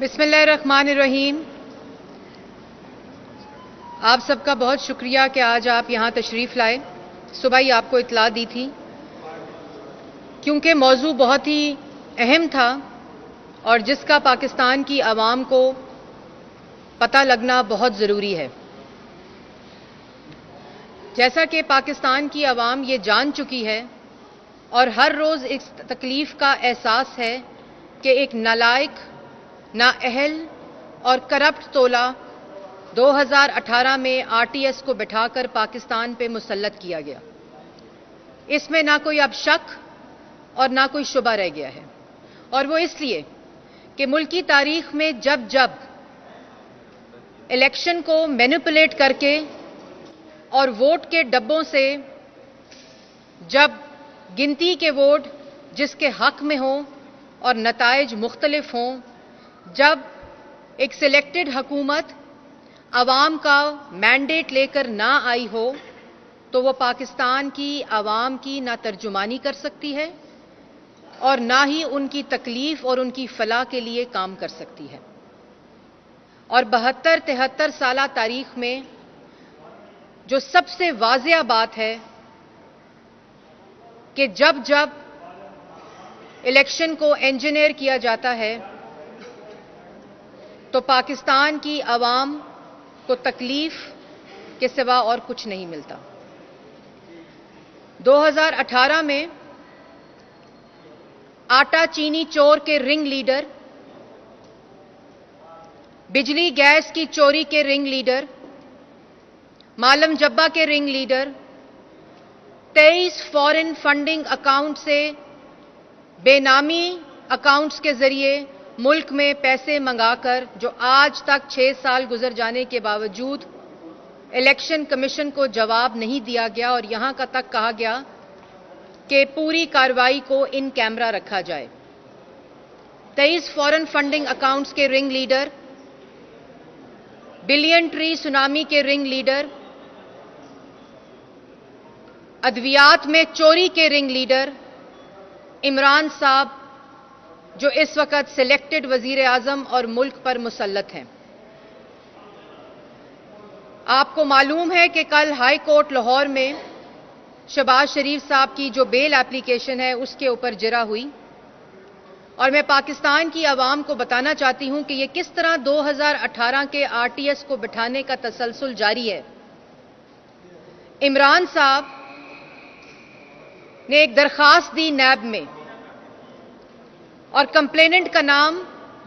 बिस्मिल्लाहिर्रहमानिर्रहीम। आप सबका बहुत शुक्रिया कि आज आप यहाँ तशरीफ़ लाए। सुबह ही आपको इत्तला दी थी क्योंकि मौजू बहुत ही अहम था और जिसका पाकिस्तान की आवाम को पता लगना बहुत ज़रूरी है। जैसा कि पाकिस्तान की आवाम ये जान चुकी है और हर रोज़ इस तकलीफ़ का एहसास है कि एक नालायक, नाअहल और करप्ट तोला 2018 में आरटीएस को बिठाकर पाकिस्तान पे मुसल्लत किया गया। इसमें ना कोई अब शक और ना कोई शुबा रह गया है, और वो इसलिए कि मुल्की तारीख में जब जब इलेक्शन को मैनिपुलेट करके और वोट के डब्बों से जब गिनती के वोट जिसके हक में हों और नताइज मुख्तलिफ हों, जब एक सिलेक्टेड हुकूमत आवाम का मैंडेट लेकर ना आई हो, तो वो पाकिस्तान की आवाम की ना तर्जुमानी कर सकती है और ना ही उनकी तकलीफ और उनकी फलाह के लिए काम कर सकती है। और 72-73 साला तारीख में जो सबसे वाज़िया बात है कि जब जब इलेक्शन को इंजीनियर किया जाता है तो पाकिस्तान की आवाम को तकलीफ के सिवा और कुछ नहीं मिलता। 2018 में आटा चीनी चोर के रिंग लीडर, बिजली गैस की चोरी के रिंग लीडर, मालम जब्बा के ring leader, 23 foreign funding account से बेनामी अकाउंट्स के जरिए मुल्क में पैसे मंगाकर, जो आज तक 6 साल गुजर जाने के बावजूद इलेक्शन कमीशन को जवाब नहीं दिया गया और यहां का तक कहा गया कि पूरी कार्रवाई को इन कैमरा रखा जाए। 23 फॉरेन फंडिंग अकाउंट्स के ring leader, billion tree tsunami के रिंग लीडर, अद्वियात में चोरी के रिंग लीडर इमरान साहब, जो इस वक्त सिलेक्टेड वजीर आजम और मुल्क पर मुसल्लत हैं। आपको मालूम है कि कल हाई कोर्ट लाहौर में शहबाज शरीफ साहब की जो बेल एप्लीकेशन है उसके ऊपर जिरा हुई, और मैं पाकिस्तान की आवाम को बताना चाहती हूं कि यह किस तरह 2018 के आरटीएस को बिठाने का तसलसल जारी है। इमरान साहब ने एक दरखास्त दी नैब में, और कंप्लेनेंट का नाम,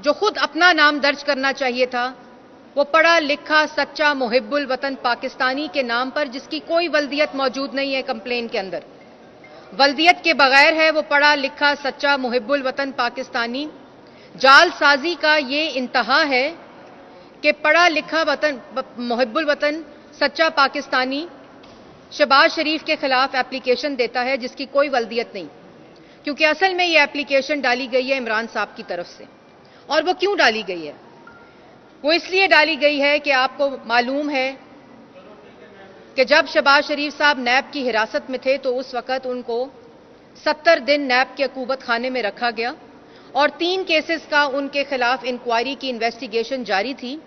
जो खुद अपना नाम दर्ज करना चाहिए था, वो पढ़ा लिखा सच्चा मुहिब्बुल वतन पाकिस्तानी के नाम पर, जिसकी कोई वल्दियत मौजूद नहीं है कंप्लेन के अंदर। वल्दियत के बगैर है वो पढ़ा लिखा सच्चा मुहिब्बुल वतन पाकिस्तानी। जालसाजी का ये इंतहा है कि पढ़ा लिखा वतन मुहिब्बुल वतन सच्चा पाकिस्तानी शहबाज शरीफ के खिलाफ एप्लीकेशन देता है जिसकी कोई वल्दियत नहीं, क्योंकि असल में ये एप्लीकेशन डाली गई है इमरान साहब की तरफ से। और वो क्यों डाली गई है? वो इसलिए डाली गई है कि आपको मालूम है कि जब शहबाज शरीफ साहब नैब की हिरासत में थे तो उस वक्त उनको 70 दिन नैब के अकूबत खाने में रखा गया और 3 केसेस का उनके खिलाफ इंक्वायरी की इन्वेस्टिगेशन जारी थी,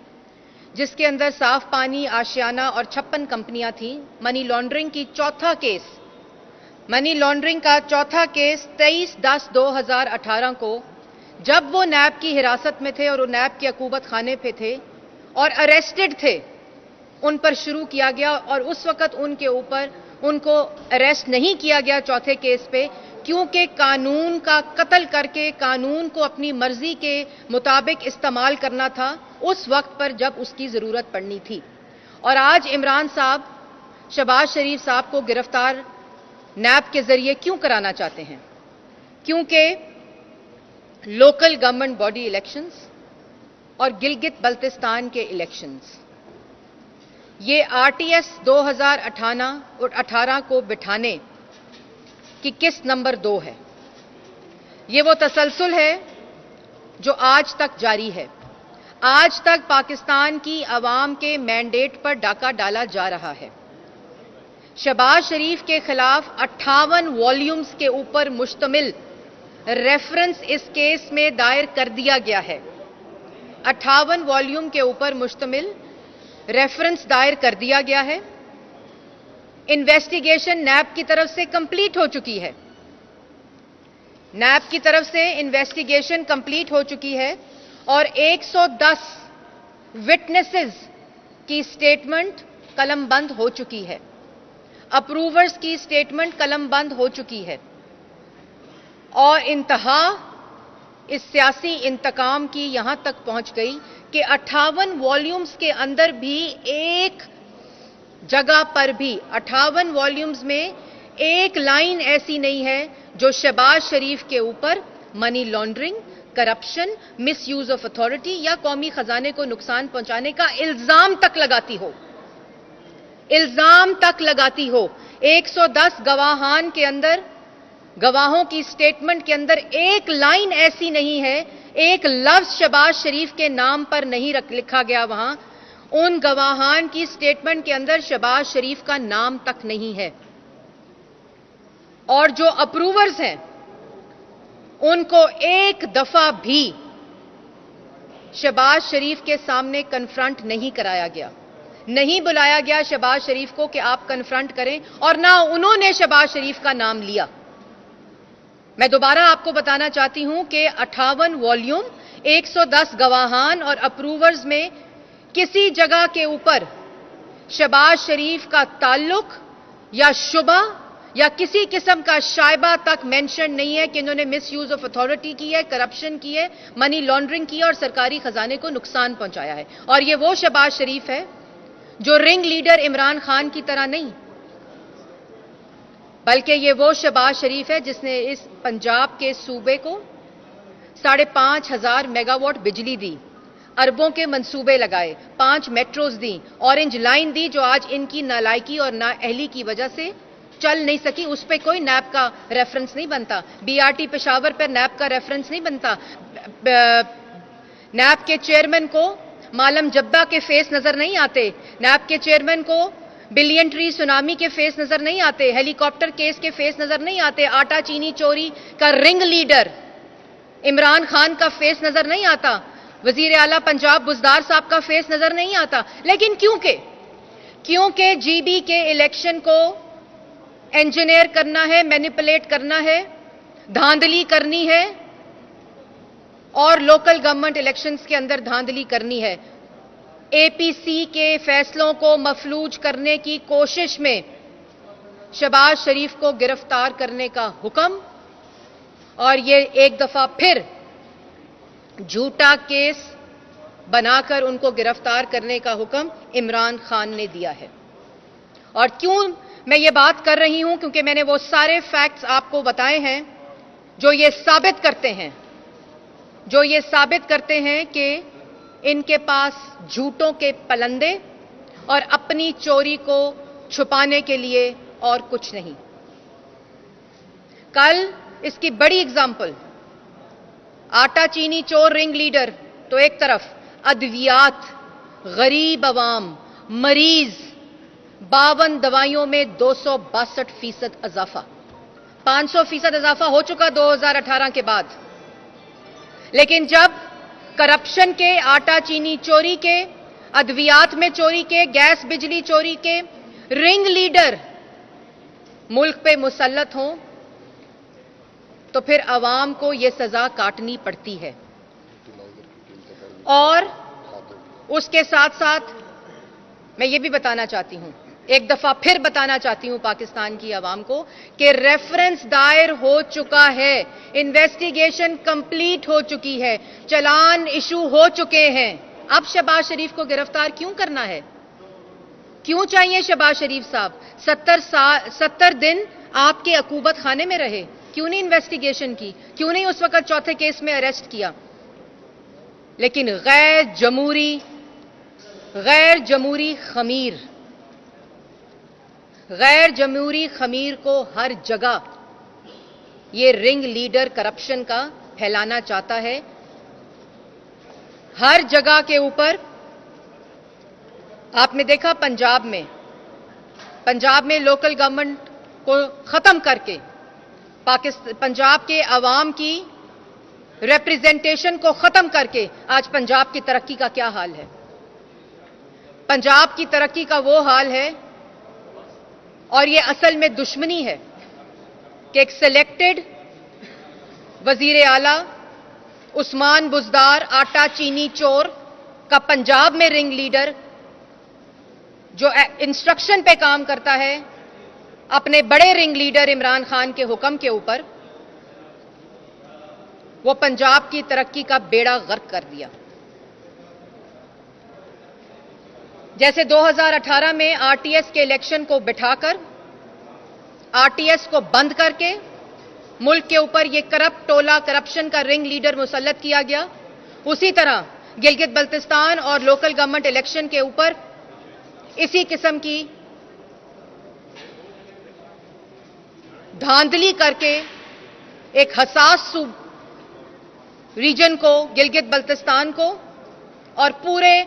जिसके अंदर साफ पानी, आशियाना और 56 कंपनियां थीं। मनी लॉन्ड्रिंग की चौथा केस, मनी लॉन्ड्रिंग का चौथा केस 23/10/2018 को, जब वो नैब की हिरासत में थे और वो नैब के अकूबत खाने पे थे और अरेस्टेड थे, उन पर शुरू किया गया। और उस वक्त उनके ऊपर उनको अरेस्ट नहीं किया गया चौथे केस पे, क्योंकि कानून का कत्ल करके कानून को अपनी मर्जी के मुताबिक इस्तेमाल करना था उस वक्त पर जब उसकी जरूरत पड़नी थी। और आज इमरान साहब शहबाज शरीफ साहब को गिरफ्तार नैब के जरिए क्यों कराना चाहते हैं? क्योंकि लोकल गवर्नमेंट बॉडी इलेक्शंस और गिलगित बल्तिस्तान के इलेक्शंस, ये आरटीएस 2018 को बिठाने की किस्त नंबर 2 है। ये वो तसलसल है जो आज तक जारी है। आज तक पाकिस्तान की आवाम के मैंडेट पर डाका डाला जा रहा है। शहबाज शरीफ के खिलाफ 58 वॉल्यूम्स के ऊपर मुश्तमिल रेफरेंस इस केस में दायर कर दिया गया है। 58 वॉल्यूम के ऊपर मुश्तमिल रेफरेंस दायर कर दिया गया है। इन्वेस्टिगेशन नैब की तरफ से कंप्लीट हो चुकी है। नैब की तरफ से इन्वेस्टिगेशन कंप्लीट हो चुकी है और 110 विटनेसेस की स्टेटमेंट कलमबंद हो चुकी है। अप्रूवर्स की स्टेटमेंट कलमबंद हो चुकी है और इंतहा इस सियासी इंतकाम की यहां तक पहुंच गई कि 58 वॉल्यूम्स के अंदर भी एक जगह पर भी 58 वॉल्यूम्स में एक लाइन ऐसी नहीं है जो शहबाज शरीफ के ऊपर money laundering, corruption, miss use of authority या कौमी खजाने को नुकसान पहुंचाने का इल्जाम तक लगाती हो। इल्जाम तक लगाती हो। 110 गवाहान के अंदर, गवाहों की स्टेटमेंट के अंदर एक लाइन ऐसी नहीं है, एक लफ्ज शहबाज शरीफ के नाम पर नहीं लिखा गया। वहां उन गवाहान की स्टेटमेंट के अंदर शहबाज शरीफ का नाम तक नहीं है और जो अप्रूवर्स हैं उनको एक दफा भी शहबाज शरीफ के सामने कन्फ्रंट नहीं कराया गया, नहीं बुलाया गया शहबाज शरीफ को कि आप कन्फ्रंट करें और ना उन्होंने शहबाज शरीफ का नाम लिया। मैं दोबारा आपको बताना चाहती हूं कि 58 वॉल्यूम, 110 गवाहान और अप्रूवर्स में किसी जगह के ऊपर शहबाज शरीफ का ताल्लुक या शुबा या किसी किस्म का शायबा तक मेंशन नहीं है कि इन्होंने मिस यूज ऑफ अथॉरिटी की है, करप्शन की है, मनी लॉन्ड्रिंग की है और सरकारी खजाने को नुकसान पहुंचाया है। और ये वो शहबाज शरीफ है जो रिंग लीडर इमरान खान की तरह नहीं, बल्कि ये वो शहबाज शरीफ है जिसने इस पंजाब के सूबे को 5,500 मेगावाट बिजली दी, अरबों के मंसूबे लगाए, 5 मेट्रोज दी, ऑरेंज लाइन दी जो आज इनकी नालायकी और नाअहली की वजह से चल नहीं सकी। उस पर कोई नैब का रेफरेंस नहीं बनता। बीआरटी पेशावर पर नैब का रेफरेंस नहीं बनता। नैब के चेयरमैन को मालम जब्बा के फेस नजर नहीं आते। नैब के चेयरमैन को बिलियन ट्री सुनामी के फेस नजर नहीं आते। हेलीकॉप्टर केस के फेस नजर नहीं आते। आटा चीनी चोरी का रिंग लीडर इमरान खान का फेस नजर नहीं आता। वजीर आला पंजाब बुज़दार साहब का फेस नजर नहीं आता। लेकिन क्योंकि जीबी के इलेक्शन को इंजीनियर करना है, मैनिपुलेट करना है, धांधली करनी है और लोकल गवर्नमेंट इलेक्शंस के अंदर धांधली करनी है, एपीसी के फैसलों को मफलूज करने की कोशिश में शहबाज शरीफ को गिरफ्तार करने का हुक्म और ये एक दफा फिर झूठा केस बनाकर उनको गिरफ्तार करने का हुक्म इमरान खान ने दिया है। और क्यों मैं ये बात कर रही हूं? क्योंकि मैंने वो सारे फैक्ट्स आपको बताए हैं जो ये साबित करते हैं कि इनके पास झूठों के पलंदे और अपनी चोरी को छुपाने के लिए और कुछ नहीं। कल इसकी बड़ी एग्जाम्पल, आटा चीनी चोर रिंग लीडर तो एक तरफ, अद्वियात, गरीब अवाम, मरीज, 52 दवाइयों में 262% इजाफा, 500% इजाफा हो चुका 2018 के बाद। लेकिन जब करप्शन के, आटा चीनी चोरी के, अद्वियात में चोरी के, गैस बिजली चोरी के रिंग लीडर मुल्क पे मुसल्लत हों तो फिर अवाम को यह सजा काटनी पड़ती है। और उसके साथ साथ मैं ये भी बताना चाहती हूं, एक दफा फिर बताना चाहती हूं पाकिस्तान की आवाम को कि रेफरेंस दायर हो चुका है, इन्वेस्टिगेशन कंप्लीट हो चुकी है, चालान इशू हो चुके हैं। अब शहबाज शरीफ को गिरफ्तार क्यों करना है? क्यों चाहिए शहबाज शरीफ साहब? 70 दिन आपके अकूबत खाने में रहे, क्यों नहीं इन्वेस्टिगेशन की? क्यों नहीं उस वक्त चौथे केस में अरेस्ट किया? लेकिन गैर जमहूरी खमीर को हर जगह ये रिंग लीडर करप्शन का फैलाना चाहता है। हर जगह के ऊपर आपने देखा पंजाब में लोकल गवर्नमेंट को खत्म करके पंजाब के अवाम की रिप्रेजेंटेशन को खत्म करके आज पंजाब की तरक्की का क्या हाल है। पंजाब की तरक्की का वो हाल है, और ये असल में दुश्मनी है कि एक सिलेक्टेड वजीर आला उस्मान बुज़दार, आटा चीनी चोर का पंजाब में रिंग लीडर जो इंस्ट्रक्शन पे काम करता है अपने बड़े रिंग लीडर इमरान खान के हुक्म के ऊपर, वो पंजाब की तरक्की का बेड़ा गर्क कर दिया। जैसे 2018 में आरटीएस के इलेक्शन को बिठाकर आरटीएस को बंद करके मुल्क के ऊपर ये करप्ट टोला, करप्शन का रिंग लीडर मुसल्लत किया गया, उसी तरह गिलगित बल्तिस्तान और लोकल गवर्नमेंट इलेक्शन के ऊपर इसी किस्म की धांधली करके एक हसास रीजन को, गिलगित बल्तिस्तान को और पूरे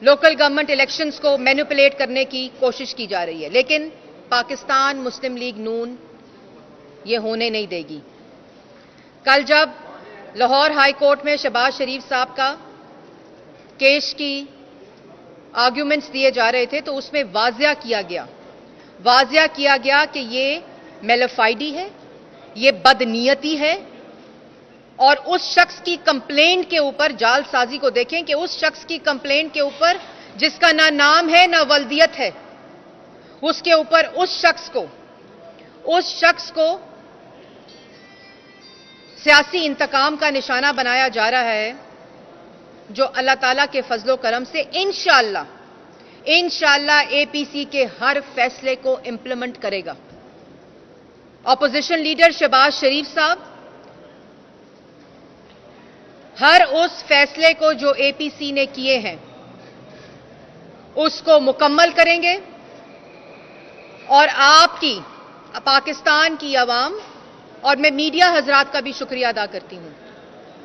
लोकल गवर्नमेंट इलेक्शंस को मैनिपुलेट करने की कोशिश की जा रही है। लेकिन पाकिस्तान मुस्लिम लीग नून ये होने नहीं देगी। कल जब लाहौर हाई कोर्ट में शहबाज शरीफ साहब का केस की आर्ग्यूमेंट्स दिए जा रहे थे, तो उसमें वाज़िया किया गया कि ये मेलाफाइडी है, ये बदनीयती है, और उस शख्स की कंप्लेंट के ऊपर जालसाजी को देखें कि उस शख्स की कंप्लेंट के ऊपर जिसका ना नाम है ना वल्दियत है, उसके ऊपर उस शख्स को सियासी इंतकाम का निशाना बनाया जा रहा है, जो अल्लाह ताला के फजलो करम से इंशाअल्लाह एपीसी के हर फैसले को इंप्लीमेंट करेगा। ऑपोजिशन लीडर शहबाज शरीफ साहब हर उस फैसले को जो एपीसी ने किए हैं उसको मुकम्मल करेंगे, और आपकी पाकिस्तान की आवाम और मैं मीडिया हजरात का भी शुक्रिया अदा करती हूं।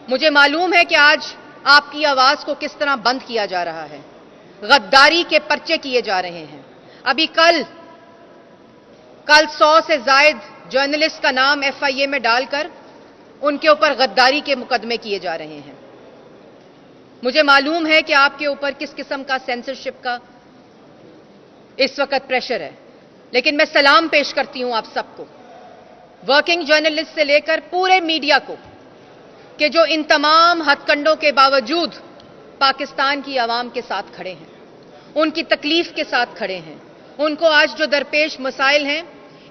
मुझे मालूम है कि आज आपकी आवाज को किस तरह बंद किया जा रहा है, गद्दारी के पर्चे किए जा रहे हैं। अभी कल 100 से जायद जर्नलिस्ट का नाम एफआईए में डालकर उनके ऊपर गद्दारी के मुकदमे किए जा रहे हैं। मुझे मालूम है कि आपके ऊपर किस किस्म का सेंसरशिप का इस वक्त प्रेशर है, लेकिन मैं सलाम पेश करती हूं आप सबको, वर्किंग जर्नलिस्ट से लेकर पूरे मीडिया को, कि जो इन तमाम हथकंडों के बावजूद पाकिस्तान की आवाम के साथ खड़े हैं, उनकी तकलीफ के साथ खड़े हैं। उनको आज जो दरपेश मसाइल हैं,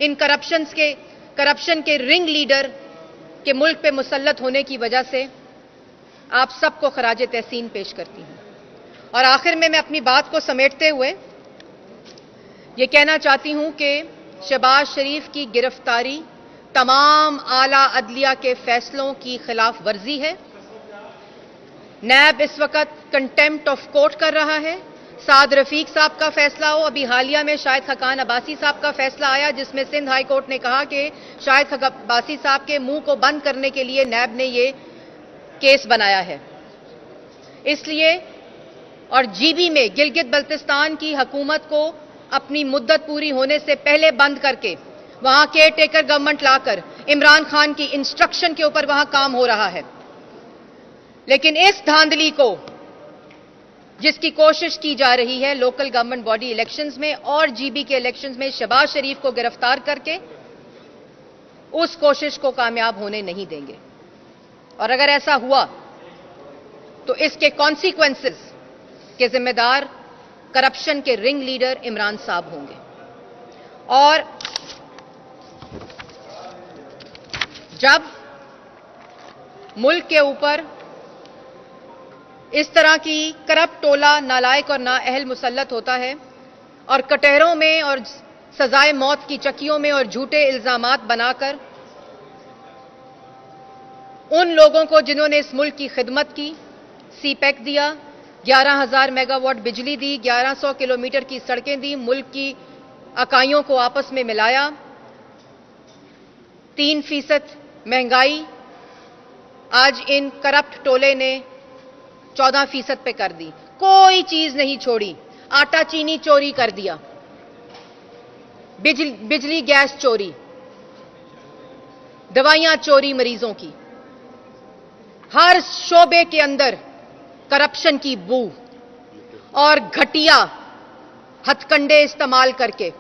इन करप्शन के रिंग लीडर के मुल्क पे मुसल्लत होने की वजह से आप सबको खराजे तहसीन पेश करती हूं। और आखिर में मैं अपनी बात को समेटते हुए ये कहना चाहती हूं कि शहबाज शरीफ की गिरफ्तारी तमाम आला अदलिया के फैसलों की खिलाफ वर्जी है। नैब इस वक्त कंटेम्प्ट ऑफ कोर्ट कर रहा है। साद रफीक साहब का फैसला हो, अभी हालिया में शाहिद खकान अब्बासी साहब का फैसला आया जिसमें सिंध हाई कोर्ट ने कहा कि शाहिद अब्बासी साहब के मुंह को बंद करने के लिए नैब ने ये केस बनाया है। इसलिए और जीबी में गिलगित बल्तिस्तान की हुकूमत को अपनी मुद्दत पूरी होने से पहले बंद करके वहां केयर टेकर गवर्नमेंट लाकर इमरान खान की इंस्ट्रक्शन के ऊपर वहां काम हो रहा है। लेकिन इस धांधली को जिसकी कोशिश की जा रही है लोकल गवर्नमेंट बॉडी इलेक्शंस में और जीबी के इलेक्शंस में शहबाज शरीफ को गिरफ्तार करके, उस कोशिश को कामयाब होने नहीं देंगे। और अगर ऐसा हुआ तो इसके कॉन्सिक्वेंसेस के जिम्मेदार करप्शन के रिंग लीडर इमरान साहब होंगे। और जब मुल्क के ऊपर इस तरह की करप्ट टोला, नालायक और नाअहल मुसल्लत होता है और कटहरों में और सजाए मौत की चक्कियों में और झूठे इल्जामात बनाकर उन लोगों को जिन्होंने इस मुल्क की खिदमत की, सीपैक दिया, 11,000 मेगावाट बिजली दी, 1100 किलोमीटर की सड़कें दी, मुल्क की इकाइयों को आपस में मिलाया, 3% महंगाई आज इन करप्ट टोले ने 14% पे कर दी। कोई चीज नहीं छोड़ी। आटा चीनी चोरी कर दिया, बिजली गैस चोरी, दवाइयां चोरी मरीजों की, हर शोबे के अंदर करप्शन की बू और घटिया हथकंडे इस्तेमाल करके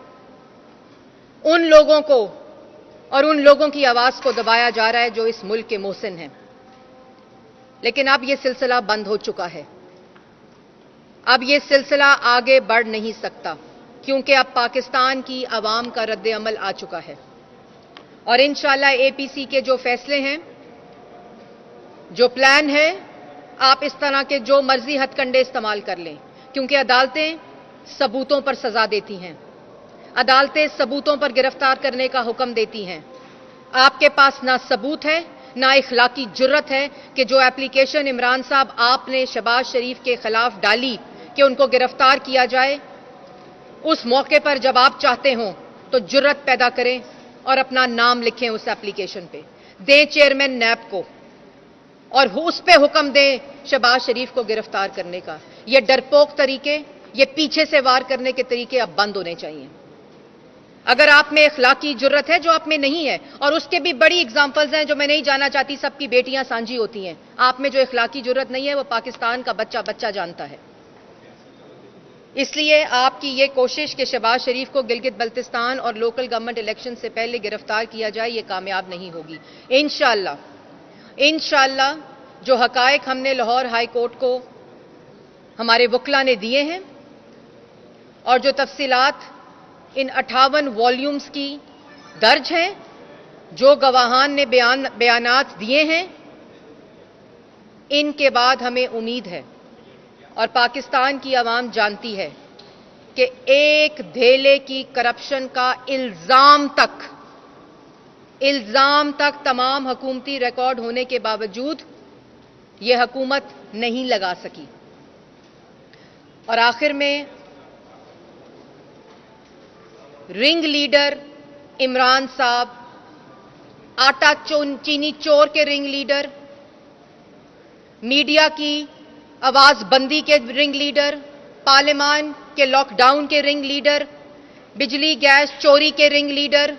उन लोगों को और उन लोगों की आवाज को दबाया जा रहा है जो इस मुल्क के मोहसिन हैं। लेकिन अब यह सिलसिला बंद हो चुका है। अब यह सिलसिला आगे बढ़ नहीं सकता, क्योंकि अब पाकिस्तान की आवाम का रद्द अमल आ चुका है। और इंशाअल्लाह एपीसी के जो फैसले हैं, जो प्लान है, आप इस तरह के जो मर्जी हथकंडे इस्तेमाल कर लें, क्योंकि अदालतें सबूतों पर सजा देती हैं, अदालतें सबूतों पर गिरफ्तार करने का हुक्म देती हैं। आपके पास ना सबूत है, ना इखलाकी जुर्रत है कि जो एप्लीकेशन इमरान साहब आपने शहबाज शरीफ के खिलाफ डाली कि उनको गिरफ्तार किया जाए, उस मौके पर जब आप चाहते हो तो जुर्रत पैदा करें और अपना नाम लिखें उस एप्लीकेशन पे, दें चेयरमैन नैब को और उस पे हुक्म दें शहबाज शरीफ को गिरफ्तार करने का। ये डरपोक तरीके, ये पीछे से वार करने के तरीके अब बंद होने चाहिए। अगर आप में इखलाकी जुर्रत है, जो आप में नहीं है, और उसके भी बड़ी एग्जांपल्स हैं जो मैं नहीं जाना चाहती, सबकी बेटियां सांझी होती हैं। आप में जो इखलाकी जुर्रत नहीं है वो पाकिस्तान का बच्चा बच्चा जानता है। इसलिए आपकी ये कोशिश कि शहबाज शरीफ को गिलगित बल्तिस्तान और लोकल गवर्नमेंट इलेक्शन से पहले गिरफ्तार किया जाए, ये कामयाब नहीं होगी। इंशाअल्लाह जो हकायक हमने लाहौर हाई कोर्ट को हमारे वकला ने दिए हैं और जो तफसीलात इन 58 वॉल्यूम्स की दर्ज हैं, जो गवाहान ने बयानात दिए हैं, इनके बाद हमें उम्मीद है और पाकिस्तान की आवाम जानती है कि एक धेले की करप्शन का इल्जाम तक तमाम हुकूमती रिकॉर्ड होने के बावजूद यह हुकूमत नहीं लगा सकी। और आखिर में रिंग लीडर इमरान साहब, आटा चीनी चोर के रिंग लीडर, मीडिया की आवाज बंदी के रिंग लीडर, पार्लियामान के लॉकडाउन के रिंग लीडर, बिजली गैस चोरी के ringleader,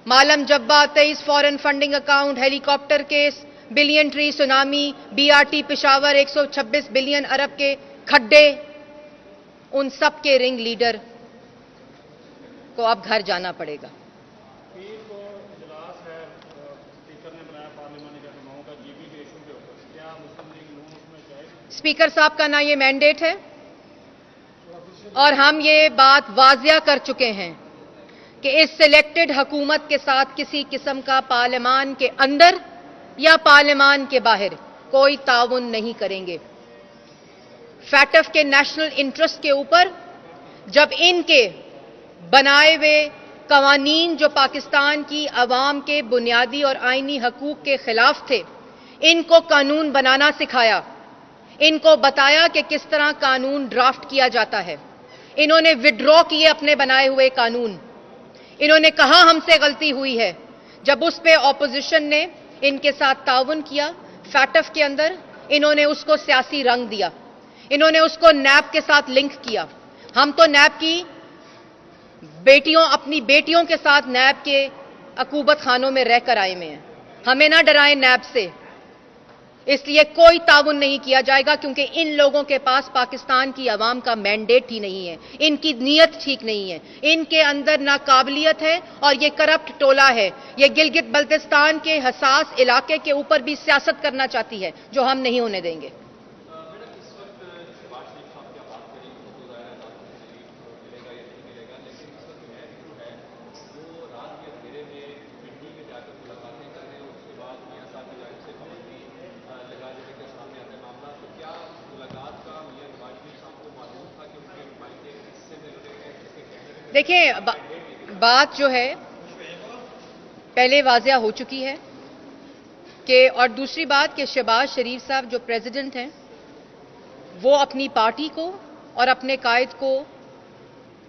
Malam Jabba 23 foreign funding account, helicopter case, billion tree tsunami, BRT Peshawar 126 billion अरब के खड्डे, उन सब के रिंग लीडर को अब घर जाना पड़ेगा। स्पीकर साहब का ना ये मैंडेट है और हम ये बात वाजिया कर चुके हैं कि इस सिलेक्टेड हुकूमत के साथ किसी किस्म का पार्लियामान के अंदर या पार्लियामान के बाहर कोई ताउन नहीं करेंगे। फैटफ के नेशनल इंटरेस्ट के ऊपर जब इनके बनाए हुए कवानीन जो पाकिस्तान की आवाम के बुनियादी और आईनी हकूक के खिलाफ थे, इनको कानून बनाना सिखाया, इनको बताया कि किस तरह कानून ड्राफ्ट किया जाता है। इन्होंने विड्रॉ किए अपने बनाए हुए कानून। इन्होंने कहा हमसे गलती हुई है। जब उस पे ऑपोजिशन ने इनके साथ ताउन किया फैटफ के अंदर, इन्होंने उसको सियासी रंग दिया, इन्होंने उसको नैब के साथ लिंक किया। हम तो नैब की अपनी बेटियों के साथ नैब के अकूबत खानों में रहकर आए में हैं। हमें ना डराएं नैब से, इसलिए कोई ताउन नहीं किया जाएगा, क्योंकि इन लोगों के पास पाकिस्तान की आवाम का मैंडेट ही नहीं है, इनकी नीयत ठीक नहीं है, इनके अंदर नाकाबिलियत है और ये करप्ट टोला है। ये गिलगित बल्तिस्तान के हसास इलाके के ऊपर भी सियासत करना चाहती है, जो हम नहीं होने देंगे। देखिए, बात जो है पहले वाज़िया हो चुकी है कि, और दूसरी बात कि शहबाज शरीफ साहब जो प्रेसिडेंट हैं, वो अपनी पार्टी को और अपने कायद को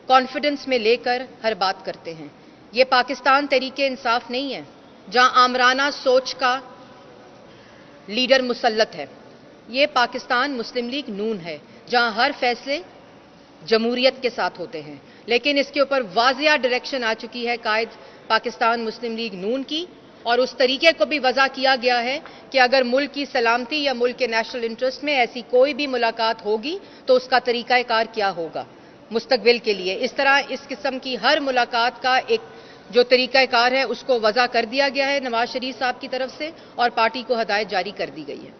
कॉन्फिडेंस में लेकर हर बात करते हैं। ये पाकिस्तान तरीके इंसाफ नहीं है जहां आमराना सोच का लीडर मुसल्लत है। ये पाकिस्तान मुस्लिम लीग नून है जहां हर फैसले जमहूरियत के साथ होते हैं। लेकिन इसके ऊपर वाज़िया डायरेक्शन आ चुकी है कायद पाकिस्तान मुस्लिम लीग नून की اور اس طریقے کو بھی وضع کیا گیا ہے کہ اگر ملک کی سلامتی یا ملک کے نیشنل انٹرسٹ میں ایسی کوئی بھی ملاقات ہوگی تو اس کا طریقہ کار کیا ہوگا مستقبل کے لیے. اس طرح اس قسم کی ہر ملاقات کا ایک جو طریقہ کار ہے اس کو وضع کر دیا گیا ہے نواز شریف صاحب کی طرف سے اور پارٹی کو ہدایت جاری کر دی گئی ہے.